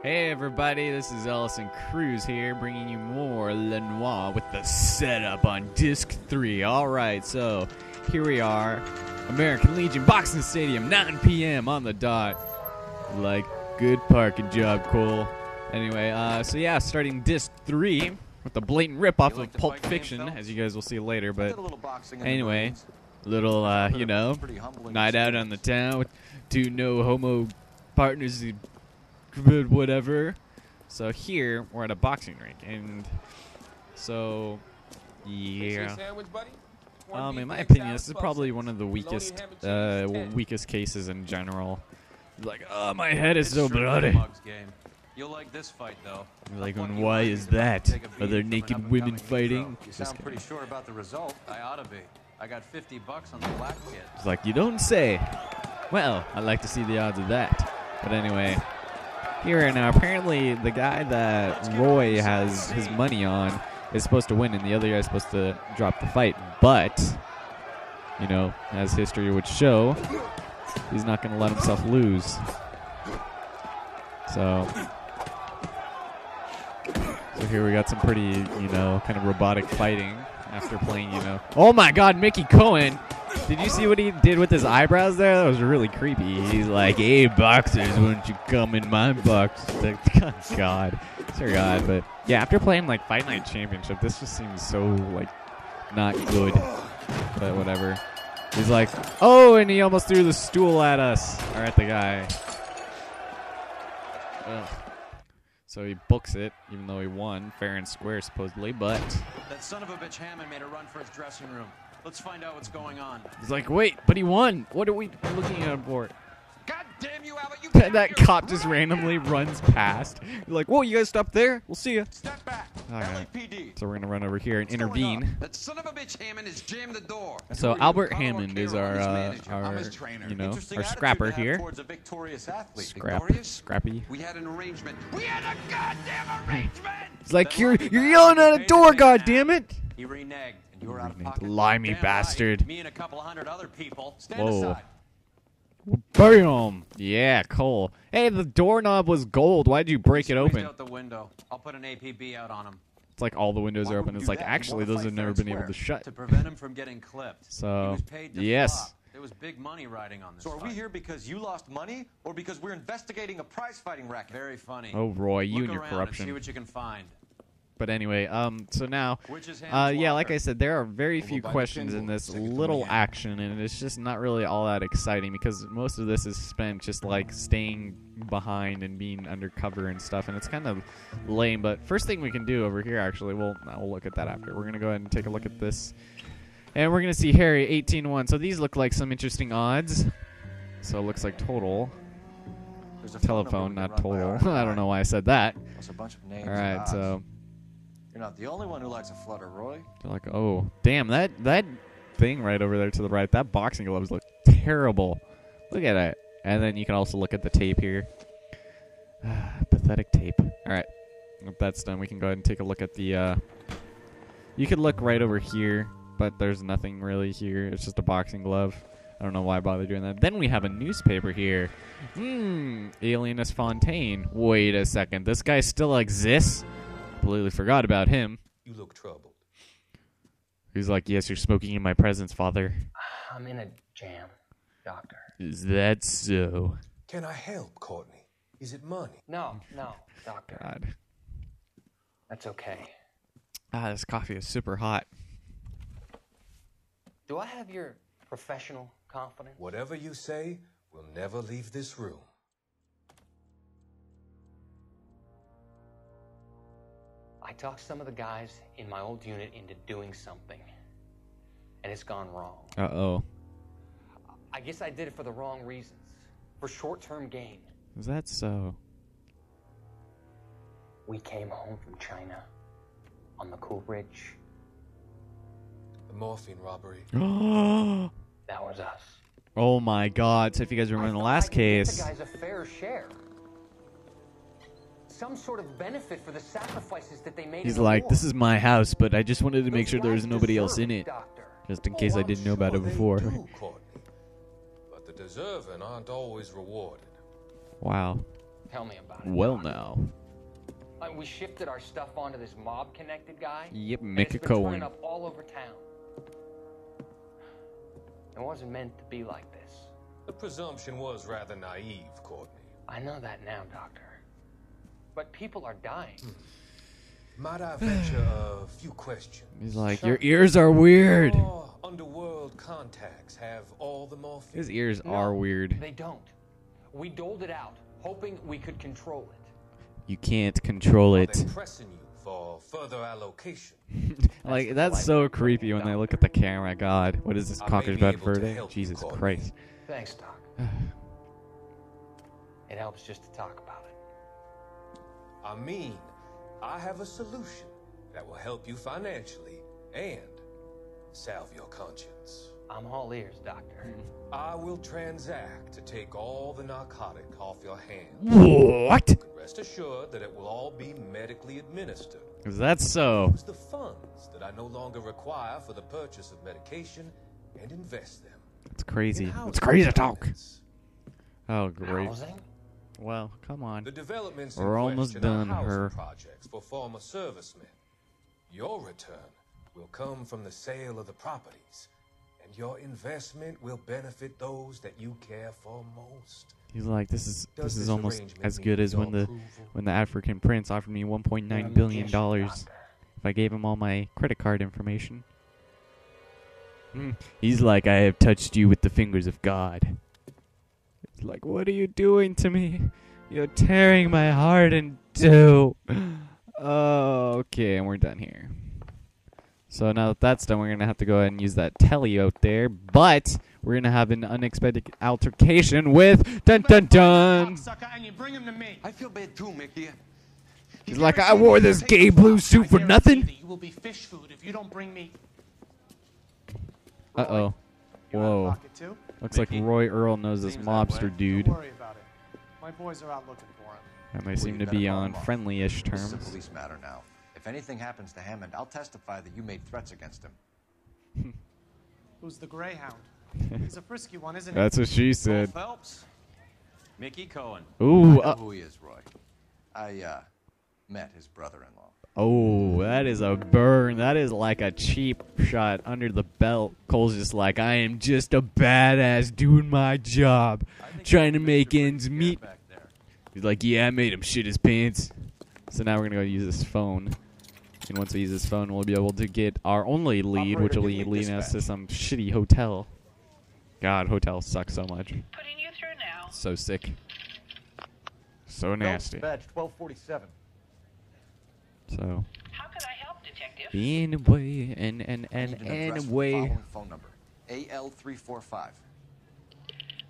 Hey everybody, this is Ellison Cruz here, bringing you more Noire with the setup on Disc 3. Alright, so here we are, American Legion Boxing Stadium, 9 p.m. on the dot. Like, good parking job, Cole. Anyway, so yeah, starting Disc 3 with the blatant rip-off of Pulp Fiction, as you guys will see later, but anyway, little, night out on the town with two no-homo partners whatever. So here we're at a boxing rink, and so yeah. In my opinion, this is probably one of the weakest, weakest cases in general. Like, oh, my head is so bloody. You'll like this fight, though. Like, why is that? Are there naked women fighting? You sound pretty sure about the result. I ought to be. I got $50 on the black kid. It's like, you don't say. Well, I'd like to see the odds of that. But anyway. Here and now, apparently the guy that Roy has his money on is supposed to win, and the other guy is supposed to drop the fight. But, you know, as history would show, he's not going to let himself lose. So here we got some pretty, you know, kind of robotic fighting after playing, you know. Oh my God, Mickey Cohen! Did you see what he did with his eyebrows there? That was really creepy. He's like, hey, boxers, why don't you come in my box? God. Dear God. But, yeah, after playing, like, Fight Night Championship, this just seems so, like, not good. But whatever. He's like, oh, and he almost threw the stool at us. Or at the guy. Ugh. So he books it, even though he won, fair and square, supposedly, but... That son of a bitch Hammond made a run for his dressing room. Let's find out what's going on. He's like, wait, but he won. What are we looking at him for? God damn you, Albert! You that cop just randomly runs past. You're like, whoa, you guys stop there? We'll see you. Step back. Right. LAPD. So we're gonna run over here and intervene. That son of a bitch Hammond has jammed the door. So Albert Hammond is our you know, our scrapper here. Scrappy. We had an arrangement. We had a goddamn arrangement. It's like you're yelling at a door, goddammit. He reneged. You were out of pocket. Limey bastard. Me and a couple hundred other people. Stand Whoa. aside. Bam! Yeah, Cole. Hey, the doorknob was gold. Why'd you break it open? Out the window. I'll put an APB out on him. It's like all the windows are open. It's like, actually, those have never been able to shut. To prevent him from getting clipped. So, he was paid to yes. flop. There was big money riding on this. So are we here because you lost money, or because we're investigating a prize-fighting racket? Very funny. Oh, Roy, you Look and your around corruption. And see what you can find. But anyway, so now, yeah, like I said, there are very few questions in this little action, and it's just not really all that exciting because most of this is spent just like staying behind and being undercover and stuff, and it's kind of lame. But first thing we can do over here, actually, we'll look at that after. We're gonna go ahead and take a look at this, and we're gonna see Harry 18-1. So these look like some interesting odds. So it looks like total. There's a telephone, not total. I don't know why I said that. A bunch of names. All right, so. You're not the only one who likes a flutter, Roy. They're like, oh, damn, that thing right over there to the right, that boxing gloves look terrible. Look at it. And then you can also look at the tape here. Pathetic tape. All right. If that's done, we can go ahead and take a look at the... You could look right over here, but there's nothing really here. It's just a boxing glove. I don't know why I bother doing that. Then we have a newspaper here. Alienist Fontaine. Wait a second. This guy still exists? Completely forgot about him. You look troubled. He's like, yes, you're smoking in my presence, Father. I'm in a jam, Doctor. Is that so? Can I help, Courtney? Is it money? No, Doctor. God. That's okay. This coffee is super hot. Do I have your professional confidence? Whatever you say, we'll never leave this room. I talked some of the guys in my old unit into doing something, and it's gone wrong. Uh-oh. I guess I did it for the wrong reasons, for short-term gain. Is that so? We came home from China on the Cool Bridge. The morphine robbery. That was us. Oh my God! So if you guys remember the last case, the guys a fair share. Some sort of benefit for the sacrifices that they made. He's like, this is my house, but I just wanted to make sure there was nobody else in it, just in case I didn't know about it before. But the deserving aren't always rewarded. Wow. Tell me about it. Well, Doc. now. We shifted our stuff onto this mob-connected guy. Yep, and make it's a been Cohen. turning up all over town. It wasn't meant to be like this. The presumption was rather naive, Courtney. I know that now, Doctor. But people are dying. Might I venture a few questions? He's like, your ears are weird. Your underworld contacts have all the morphine. His ears No, are weird. They don't. We doled it out, hoping we could control it. You can't control Are it. they pressing you for further allocation? Like, that's so creepy when they look at the camera. God, what is this, I may Conker's be Bad able to Fur Day? help you, Jesus Courtney. Christ. Thanks, Doc. It helps just to talk about it. I mean, I have a solution that will help you financially and salve your conscience. I'm all ears, Doctor. I will transact to take all the narcotic off your hands. What? Rest assured that it will all be medically administered. Is that so? Use the funds that I no longer require for the purchase of medication and invest them. It's crazy. in It's housing crazy talk. developments. Oh, great. Housing? Well, come on. The developments in We're almost question are done, housing her. projects for former servicemen. Your return will come from the sale of the properties, and your investment will benefit those that you care for most. He's like, this is Does this almost arrangement as meet good as your when the approval? African prince offered me 1.9 billion dollars if I gave him all my credit card information. He's like, I have touched you with the fingers of God. It's like, what are you doing to me? You're tearing my heart in two. Oh, okay, and we're done here. So now that that's done, we're going to have to go ahead and use that telly out there. But we're going to have an unexpected altercation with dun-dun-dun. And you bring him to me. I feel bad too, Mickey. He's like, I wore this gay blue suit for nothing. You will be fish food if you don't bring me. Uh-oh. You out of Whoa. pocket too? Looks like Roy Earl knows this Seems that mobster way. dude. Don't worry about it. My boys are out looking for him. That might seem to be on friendly-ish This is terms. a police matter now. If anything happens to Hammond, I'll testify that you made threats against him. Who's the Greyhound? He's a frisky one, isn't he? That's what she said. Phelps? Mickey Cohen. Ooh. I know who he is, Roy. I met his brother-in-law. Oh, that is a burn. That is like a cheap shot under the belt. Cole's just like, I am just a badass doing my job, trying to make ends meet. Back there. He's like, yeah, I made him shit his pants. So now we're going to go use this phone. And once we use this phone, we'll be able to get our only lead, which will be leading us to some shitty hotel. God, hotels suck so much. Putting you through now. So sick. So nasty. Badge 1247. So, How can I help, Detective? anyway, I need an address for the anyway. following phone number. AL345.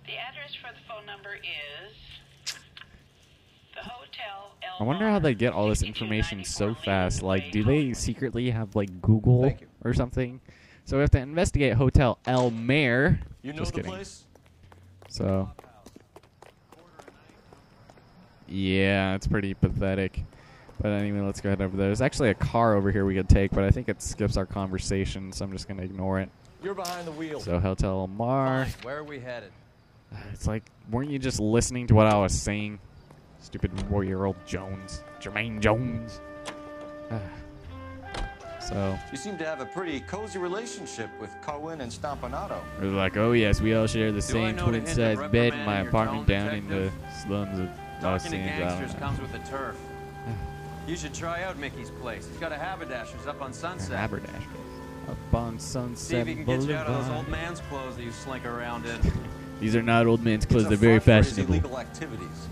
The address for the phone number is the Hotel El I wonder how they get all this 6294 information so fast. Leland Like, Way, do they Hollywood. secretly have, like, Google Thank you. or something? So we have to investigate Hotel El Mare. You know Just the kidding. place? So, yeah, it's pretty pathetic. But anyway, let's go ahead over there. There's actually a car over here we could take, but I think it skips our conversation, so I'm just going to ignore it. You're behind the wheel. So, Hotel El Mare. Fine. Where are we headed? It's like, weren't you just listening to what I was saying? Stupid Roy Jones. Jermaine Jones. So, You seem to have a pretty cozy relationship with Cohen and Stompanato. it was like, oh yes, we all share the I same know to hint at twin-size bed in my reprimanding your apartment tone, down in the detective? slums of Los Talking to Angeles. gangsters comes with the turf. You should try out Mickey's place. He's got a haberdasher's up on Sunset. Haberdasher. Up on See Sunset if he can get you out of those Boulevard. old man's clothes that you slink around in. These are not old men's clothes. He's a They're very fraud for his fashionable. illegal activities.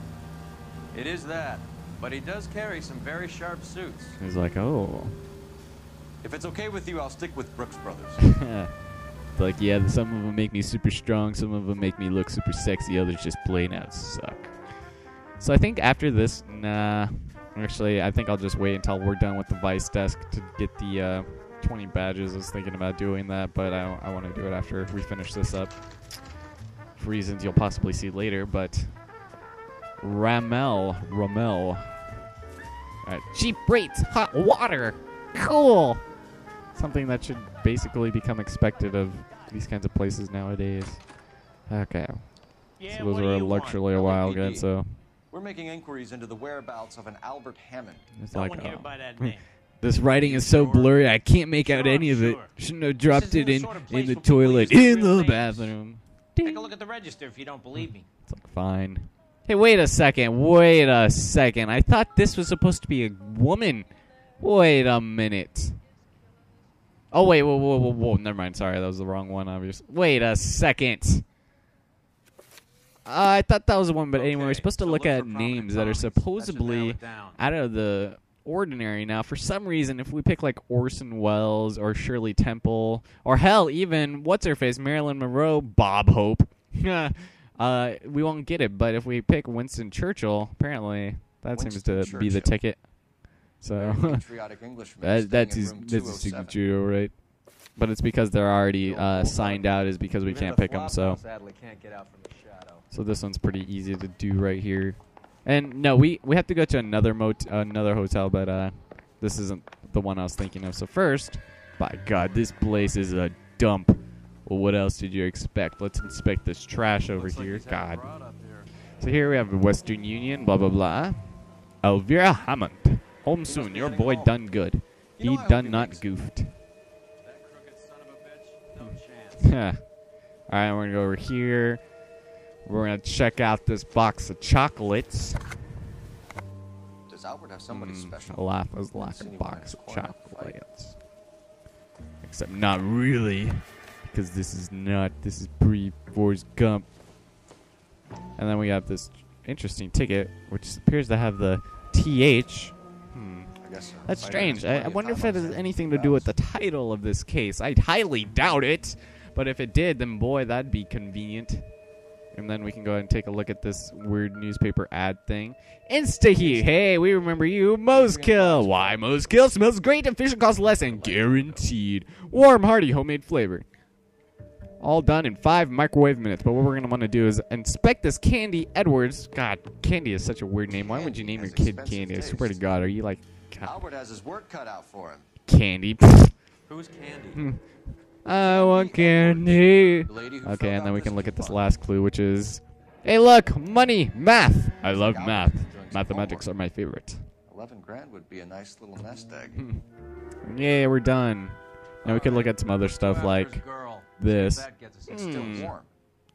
It is that. But he does carry some very sharp suits. He's like, oh. If it's okay with you, I'll stick with Brooks Brothers. Like, yeah, some of them make me super strong. Some of them make me look super sexy. Others just plain out suck. So I think after this, nah. Actually, I think I'll just wait until we're done with the Vice desk to get the 20 badges. I was thinking about doing that, but I want to do it after we finish this up. For reasons you'll possibly see later, but Rommel. Cheap rates, hot water. Cool. Something that should basically become expected of these kinds of places nowadays. Okay. Yeah, So those what were do you want? luxury a while ago, LAPD. so We're making inquiries into the whereabouts of an Albert Hammond. It's No like, one here oh. by that name. This writing is so blurry, I can't make out Sure, any of it. sure. Shouldn't have dropped isn't it the in sort of in place the where people toilet, use their in real the names. bathroom. Take a look at the register if you don't believe me. It's like, fine. Hey, wait a second. I thought this was supposed to be a woman. Wait a minute. Oh, wait, whoa. Never mind. Sorry, that was the wrong one, obviously. Wait a second. I thought that was the one, but anyway, we're supposed to so look look at for prominent names that are properties. That should narrow supposedly it down. out of the ordinary. Now, for some reason, if we pick like Orson Welles or Shirley Temple, or hell, even what's her face, Marilyn Monroe, Bob Hope, we won't get it. But if we pick Winston Churchill, apparently that seems to Winston be the Churchill. ticket. So Patriotic Englishman that's staying his in room that's his 207. signature, all right? But it's because they're already signed out, is because we can't pick them. So. Sadly can't get out from the shadow. So this one's pretty easy to do right here. And no, we have to go to another hotel, but this isn't the one I was thinking of. So first, by God, this place is a dump. Well, what else did you expect? Let's inspect this trash over Looks like here. he's had a God. broad up here. So here we have Western Union, blah, blah, blah. Elvira Hammond. Home soon. be Your heading boy home. done good. You know, He I hope done he not makes it. goofed. That crooked son of a bitch, no chance. Yeah. All right, we're going to go over here. We're going to check out this box of chocolates. Does Albert have somebody special? A lack Seen of him box in of his corner fight. chocolates. Except not really, because this is pre-Forrest Gump. And then we have this interesting ticket, which appears to have the TH. I guess so. That's Fighter strange. has I plenty of wonder if time it on has his hands. anything to do with the title of this case. I highly doubt it. But if it did, then boy, that'd be convenient. And then we can go ahead and take a look at this weird newspaper ad thing. Insta-Heat. Hey, we remember you. Moeskill. Why Moeskill? Smells great and fish costs less and guaranteed. Warm, hearty, homemade flavor. All done in 5 microwave minutes. But what we're going to want to do is inspect this Candy Edwards. God, Candy is such a weird name. Why would you name your Candy kid has Candy? I expensive swear to taste. God, are you like Albert has his work cut out for him. Candy? Who's Candy? I want candy. The lady who Okay, fell and then down we can this look at this fund. last clue, which is, hey, look, money, math. I love Albert math. is doing some Mathematics are homework. my favorite. 11 grand would be a nice little nest egg. Yeah, we're done. Now we could look at some other stuff Go after like his girl. this. See if that gets us It's in. still warm.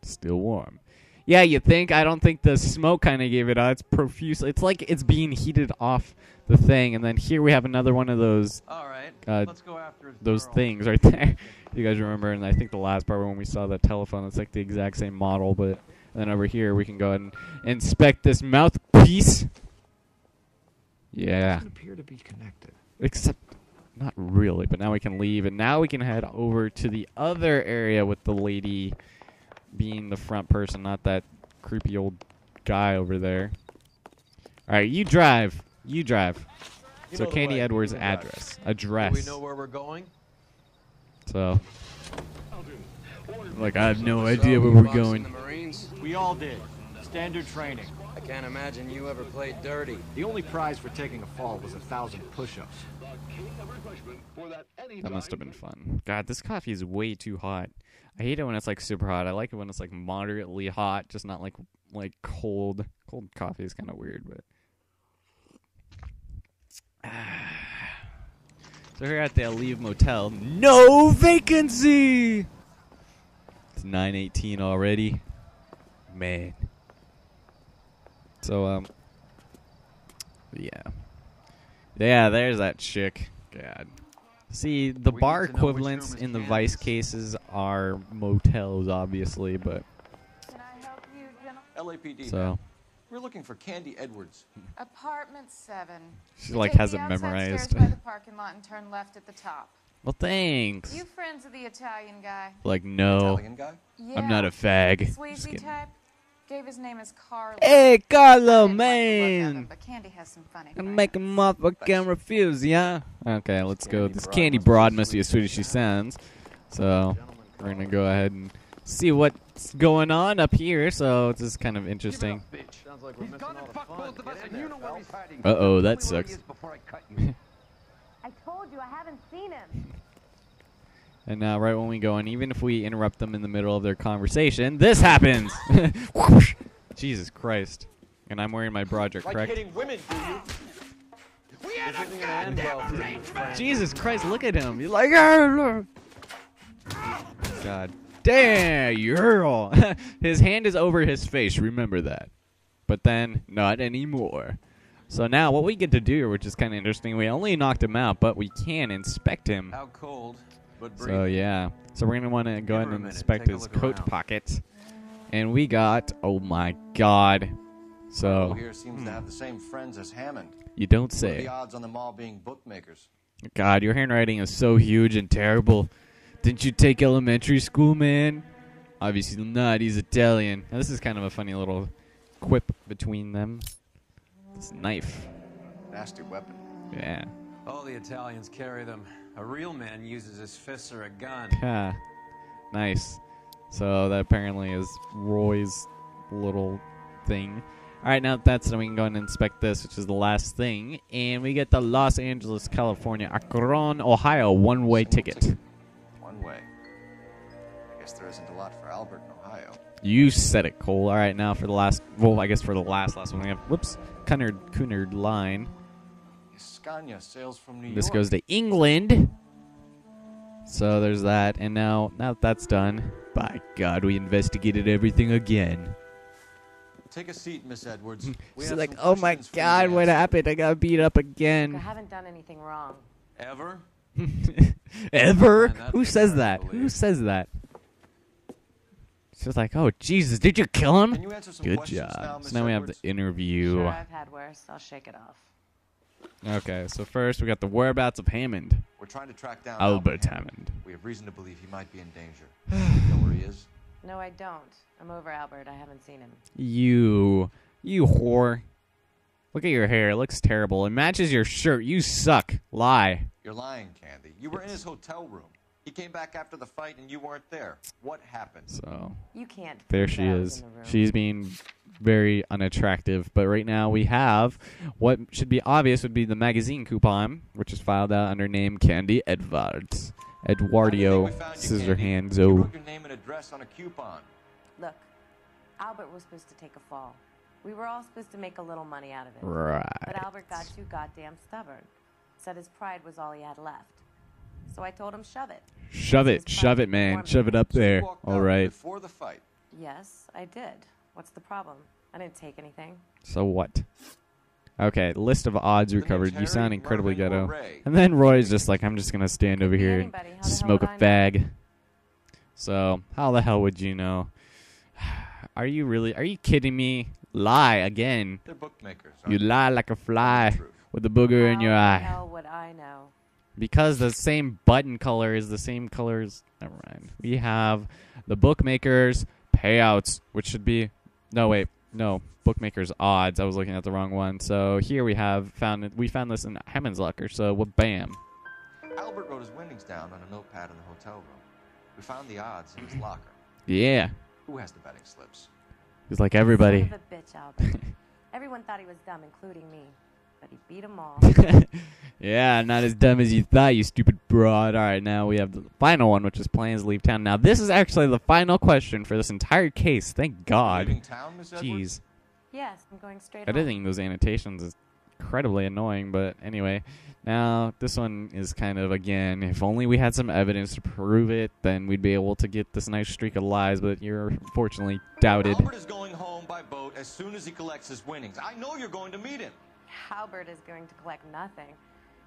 Still warm. Yeah, you think? I don't think the smoke kind of gave it out. It's profuse. It's like it's being heated off the thing. And then here we have another one of those All right, Uh, let's go after his those girl. things right there. You guys remember? And I think the last part when we saw that telephone, it's like the exact same model. But then over here we can go ahead and inspect this mouthpiece. Yeah. Doesn't appear to be connected. Except, not really, but now we can leave, and now we can head over to the other area with the lady being the front person, not that creepy old guy over there. All right, you drive. You drive. You So know the Candy way. Edwards' You drive. address. Do we know where we're going? So, like, I have no idea where we're going. The Marines? We all did. Standard training. I can't imagine you ever played dirty. The only prize for taking a fall was 1,000 push-ups. That must have been fun. God, this coffee is way too hot. I hate it when it's like super hot. I like it when it's like moderately hot, just not like cold. Cold coffee is kind of weird, but. So here at the Leave Motel, no vacancy. It's 9:18 already, man. So yeah, there's that chick. God. See, the We bar need to know which equivalents room is in the Candy's. Vice cases are motels, obviously, but Can I help you, gentlemen? LAPD. so ma'am. We're looking for Candy Edwards. Apartment 7. she You like take has the it outside memorized. stairs by the parking lot and turn left at the top. Well, thanks. You friends of the Italian guy? Like, no, Italian guy? Yeah. I'm not a fag. Just Sleazy kidding. type. Gave his name as Carlo. Hey, I Carlo, didn't like the look of him, man. but Candy has some funny And friends. make a motherfucking refuse, yeah? Okay, let's go. Candy This Broad Candy must be Broad as must be as sweet sweet as as she she sounds. So, we're going to go ahead and see what's going on up here. So, this is kind of interesting. Sounds like we're missing all the fun. Get in there, Phelps. Uh-oh, that sucks. I told you I haven't seen him. And now, right when we go, and even if we interrupt them in the middle of their conversation, this happens. Whoosh. Jesus Christ. And I'm wearing my Broderick, correct? Like hitting women, do you? This isn't gonna end well for you, friend. Jesus Christ, look at him. He's like, "Arr!" God damn, girl. His hand is over his face, remember that. But then, not anymore. So now, what we get to do, which is kind of interesting, we only knocked him out, but we can inspect him. Out cold, but So, breathing. yeah. So we're going to want to go ahead her a and minute, inspect take a his look coat around. pocket. And we got, oh my God. Who So, here seems to have the same friends as Hammond? you don't What are say. the odds on them all being bookmakers? God, your handwriting is so huge and terrible. Didn't you take elementary school, man? Obviously not. He's Italian. Now, this is kind of a funny little quip between them. This knife. Nasty weapon. Yeah. Oh, the Italians carry them. A real man uses his fists or a gun. Ha. Nice. So that apparently is Roy's little thing. All right, now that's done, we can go and inspect this, which is the last thing. And we get the Los Angeles, California, Akron, Ohio, one-way ticket. One way. I guess there isn't a lot for Albert in Ohio. You said it, Cole. All right, now for the last, well, I guess for the last one, we have, whoops, Cunard line. Scania sails from New This York. goes to England. So there's that. And now that that's done, by God, we investigated everything again. Take a seat, Miss Edwards. We She's have like, some oh my questions for you God, to what answer." happened? I got beat up I again. haven't done anything wrong. Ever? Ever? Man, that's Who a says hard to that? Who believe. says that? She's like, oh, Jesus, did you kill him? Can you answer some Good questions job. now, Miss So now we have the Edwards? interview. Sure, I've had worse. I'll shake it off. Okay, so first we got the whereabouts of Hammond. We're trying to track down Albert Hammond. Hammond. We have reason to believe he might be in danger. You know where he is? No, I don't. I'm over Albert. I haven't seen him. You whore. Look at your hair. It looks terrible. It matches your shirt. You suck. Lie. You're lying, Candy. You were in his hotel room. He came back after the fight and you weren't there. What happened? So You can't. there prove she that I was is. in the room. She's being very unattractive. But right now we have what should be obvious would be the magazine coupon, which is filed out under name Candy Edwards. Eduardo We found you, Scissorhands. Candy. You Oh. wrote your name and address on a coupon. Look, Albert was supposed to take a fall. We were all supposed to make a little money out of it. Right. But Albert got too goddamn stubborn. Said his pride was all he had left. So I told him, shove it. Shove it, His shove pride it, man. warmed Shove it him. up there. You walked All out right. Before the fight. Yes, I did. What's the problem? I didn't take anything. So what? Okay, list of odds The recovered. name's You sound Harry, incredibly Mervyn, or ghetto. Ray. And then Roy's just like, I'm just going to stand over here and Anybody. How the hell smoke a would I know? fag. So, how the hell would you know? Are you kidding me? Lie again. They're bookmakers. You aren't they? lie like a Tell fly the truth. with a booger in How your the eye. hell would I know? Because the same button color is the same color as... Never mind. We have the bookmakers payouts, which should be... No, wait. No. Bookmakers odds. I was looking at the wrong one. So here we found this in Hammond's locker. So, well, bam. Albert wrote his winnings down on a notepad in the hotel room. We found the odds in his locker. Yeah. Who has the betting slips? He's like everybody. Son of a bitch, Albert. Everyone thought he was dumb, including me. But he beat them all. Yeah, not as dumb as you thought, you stupid broad. All right, now we have the final one, which is plans to leave town. Now, this is actually the final question for this entire case. Thank God. Leaving town, Miss Edwards? Jeez. Yes, I'm going straight home. Editing those annotations is incredibly annoying, but anyway. Now, this one is kind of, again, if only we had some evidence to prove it, then we'd be able to get this nice streak of lies, but you're unfortunately doubted. Albert is going home by boat as soon as he collects his winnings. I know you're going to meet him. Albert is going to collect nothing.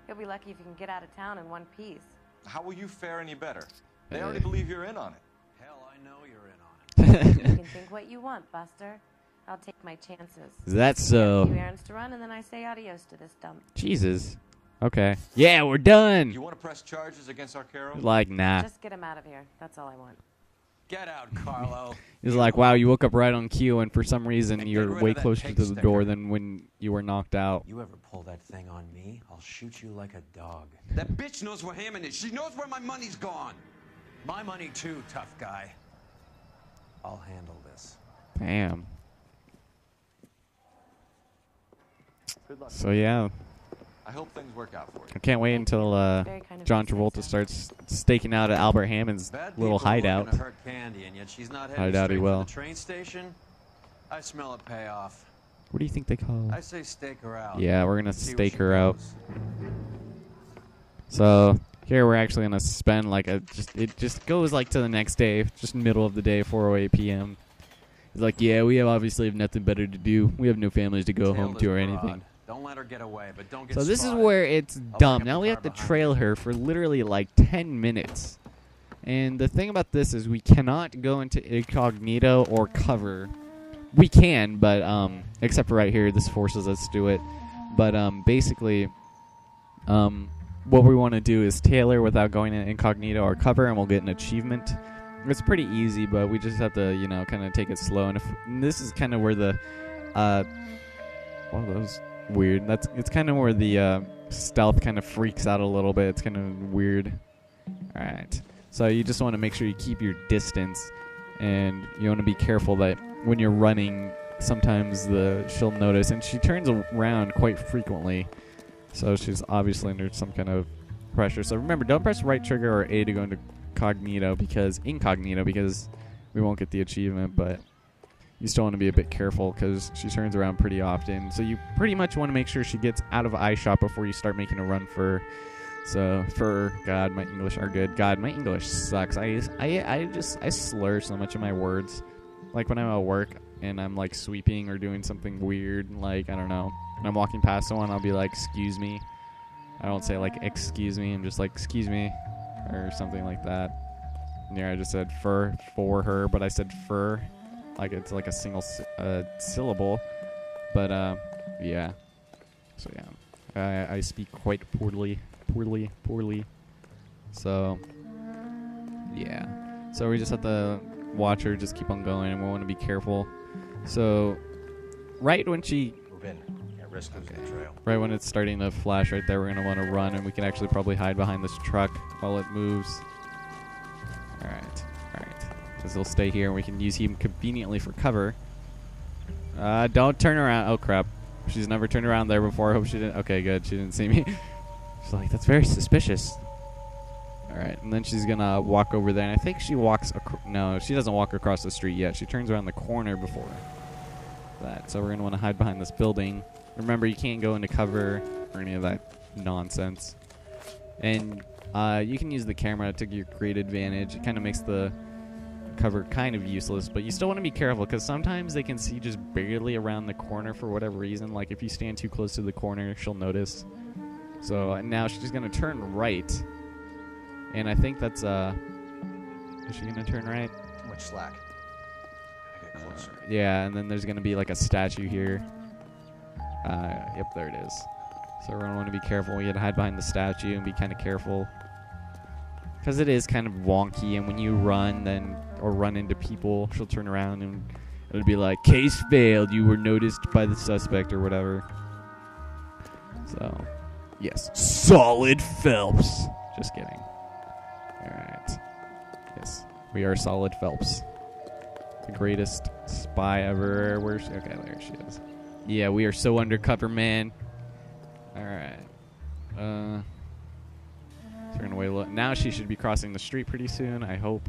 He'll be lucky if he can get out of town in one piece. How will you fare any better? They already believe you're in on it. Hell, I know you're in on it. You can think what you want, Buster. I'll take my chances. Is that I have a so? few errands to run, and then I say adios to this dump. Jesus. Okay. Yeah, we're done. You want to press charges against Arcaro? Like, nah. Just get him out of here. That's all I want. Get out, Carlo. He's like, wow, you woke up right on cue, and for some reason And you're get rid way of that closer pig to the door sticker. than when you were knocked out. You ever pull that thing on me, I'll shoot you like a dog. That bitch knows where Hammond is. She knows where my money's gone. My money too, tough guy. I'll handle this. Damn. Good luck. So, yeah. I hope things work out for you. I can't wait until Very kind of John you to say Travolta so. starts staking out at Albert Hammond's Bad little people hideout. looking to hurt Candy, and yet she's not heading I doubt he straight will. for the train station. I smell a payoff. What do you think they call? I say stake her out. Yeah, we're gonna See where stake she her out. goes. So here we're actually gonna spend like it just goes like to the next day, just middle of the day, 4:08 p.m. It's like, yeah, we obviously have nothing better to do. We have no families to go home to or anything. Don't let her get away, but don't get So this is spotted. where it's I'll dumb. bring up Now the we car have to behind trail her for literally like 10 minutes. And the thing about this is we cannot go into incognito or cover. We can, but except for right here, this forces us to do it. But basically, what we want to do is tailor without going in incognito or cover, and we'll get an achievement. It's pretty easy, but we just have to, you know, kind of take it slow. And this is kind of where the, well, that was weird. It's kind of where the stealth kind of freaks out a little bit. It's kind of weird. All right. So you just want to make sure you keep your distance, and you want to be careful that when you're running, sometimes she'll notice, and she turns around quite frequently. So she's obviously under some kind of pressure. So remember, don't press right trigger or A to go into incognito because we won't get the achievement, but you still want to be a bit careful because she turns around pretty often. So you pretty much want to make sure she gets out of eye shot before you start making a run for. So God, my English are good. God, my English sucks. I slur so much of my words. Like when I'm at work and I'm like sweeping or doing something weird, like I don't know. When I'm walking past someone, I'll be like, "Excuse me." I don't say like "excuse me." I'm just like, "Excuse me," or something like that. Yeah, I just said for her, but I said fur, like it's like a single syllable. But yeah. So yeah, I speak quite poorly. So yeah. So we just have to watch her, just keep on going, and we want to be careful. So right when she Move in. At risk of the trail. right when it's starting to flash right there, we're going to want to run, and we can actually probably hide behind this truck while it moves. All right. Because he'll stay here, and we can use him conveniently for cover. Don't turn around. Oh, crap. She's never turned around there before. I hope she didn't. Okay, good. She didn't see me. She's like, that's very suspicious. All right, and then she's going to walk over there, and I think she walks no, she doesn't walk across the street yet. She turns around the corner before that. So we're going to want to hide behind this building. Remember, you can't go into cover or any of that nonsense. And you can use the camera to your great advantage. It kind of makes the cover kind of useless, but you still want to be careful because sometimes they can see just barely around the corner for whatever reason. Like if you stand too close to the corner, she'll notice. So now she's going to turn right. And I think that's, is she going to turn right? Too much slack. Gotta get closer. Yeah, and then there's going to be like a statue here. Yep, there it is. So we're going to want to be careful. We got to hide behind the statue and be kind of careful. Because it is kind of wonky, and when you run or run into people, she'll turn around and it'll be like, case failed, you were noticed by the suspect or whatever. So, yes. Solid Phelps. Just kidding. Alright. Yes. We are Solid Phelps. The greatest spy ever. Where's she? Okay, there she is. Yeah, we are so undercover, man. Alright. So we're gonna wait a little. Now she should be crossing the street pretty soon, I hope.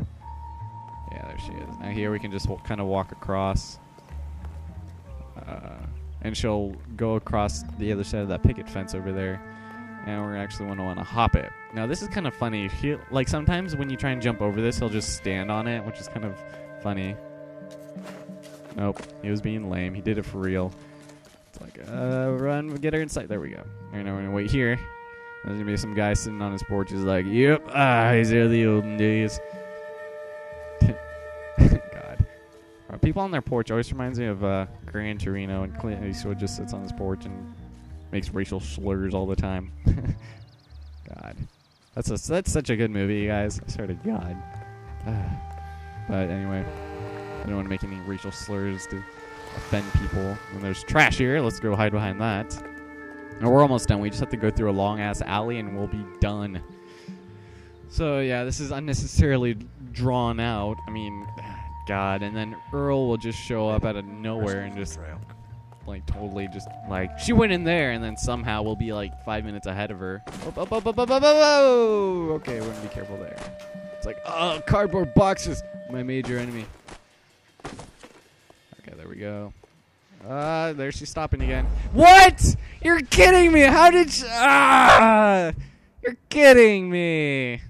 Yeah, there she is. Now here we can just kind of walk across. And she'll go across the other side of that picket fence over there. And we're actually want to hop it. Now this is kind of funny. Like sometimes when you try and jump over this, he'll just stand on it, which is kind of funny. Nope, he was being lame. He did it for real. It's like, run, get her inside. There we go. Alright, now we're gonna wait here. There's gonna be some guy sitting on his porch. He's like, yep, these are the olden days. God. People on their porch always reminds me of Gran Torino, and Clint Eastwood just sits on his porch and makes racial slurs all the time. God. That's such a good movie, you guys. I swear to God. But anyway, I don't want to make any racial slurs to offend people. And there's trash here. Let's go hide behind that. And we're almost done. We just have to go through a long-ass alley and we'll be done. So, yeah, this is unnecessarily drawn out. I mean, God. And then Earl will just show up out of nowhere and just, like, totally just, like, she went in there, and then somehow we'll be, like, 5 minutes ahead of her. Okay, we're going to be careful there. It's like, oh, cardboard boxes. My major enemy. Okay, there we go. There she's stopping again. What? You're kidding me. How did she... You're kidding me.